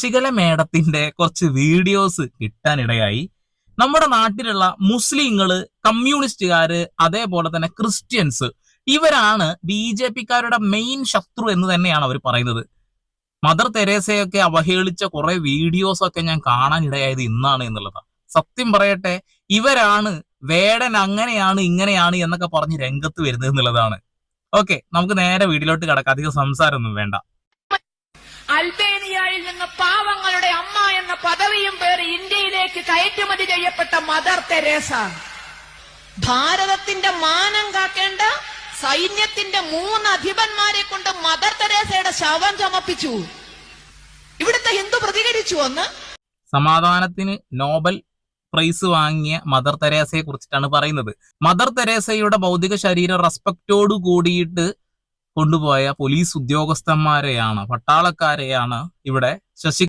ശശികല മേഡത്തിന്റെ കുറച്ച് വീഡിയോസ് കിട്ടാനിടയായി. നമ്മുടെ നാട്ടിലുള്ള മുസ്ലിങ്ങള്, കമ്മ്യൂണിസ്റ്റുകാര്, അതേപോലെ തന്നെ ക്രിസ്ത്യൻസ്, ഇവരാണ് BJP-ക്കാരുടെ മെയിൻ ശത്രു എന്ന് തന്നെയാണ് അവർ പറയുന്നത്. മദർ തെരേസയൊക്കെ അവഹേളിച്ച കുറെ വീഡിയോസ് ഒക്കെ ഞാൻ കാണാനിടയായത് ഇന്നാണ് എന്നുള്ളതാണ്. സത്യം പറയട്ടെ, ഇവരാണ് വേടൻ അങ്ങനെയാണ് ഇങ്ങനെയാണ് എന്നൊക്കെ പറഞ്ഞ് രംഗത്ത് വരുന്നത് എന്നുള്ളതാണ്. ഓക്കെ, നമുക്ക് നേരെ വീഡിയോയിലോട്ട് കിടക്കാം. അധികം സംസാരമൊന്നും വേണ്ട. അൽബേനിയയിൽ നിന്ന് പാവങ്ങളുടെ അമ്മ എന്ന പദവിയും പേര് ഇന്ത്യയിലേക്ക് കയറ്റുമതി ചെയ്യപ്പെട്ട മദർ തെരേസ ഭാരതത്തിന്റെ മാനം കാക്കേണ്ട സൈന്യത്തിന്റെ 3 അധിപന്മാരെ കൊണ്ട് മദർ തെരേസയുടെ ശവം ചമപ്പിച്ചു. ഇവിടുത്തെ ഹിന്ദു പ്രതികരിച്ചു. ഒന്ന് സമാധാനത്തിന് നോബൽ പ്രൈസ് വാങ്ങിയ മദർ തെരേസയെ കുറിച്ചിട്ടാണ് പറയുന്നത്. മദർ തെരേസയുടെ ഭൗതിക ശരീരം റെസ്പെക്റ്റോട് കൂടിയിട്ട് കൊണ്ടുപോയ പോലീസ് ഉദ്യോഗസ്ഥന്മാരെയാണ്, പട്ടാളക്കാരെയാണ് ഇവിടെ ശശി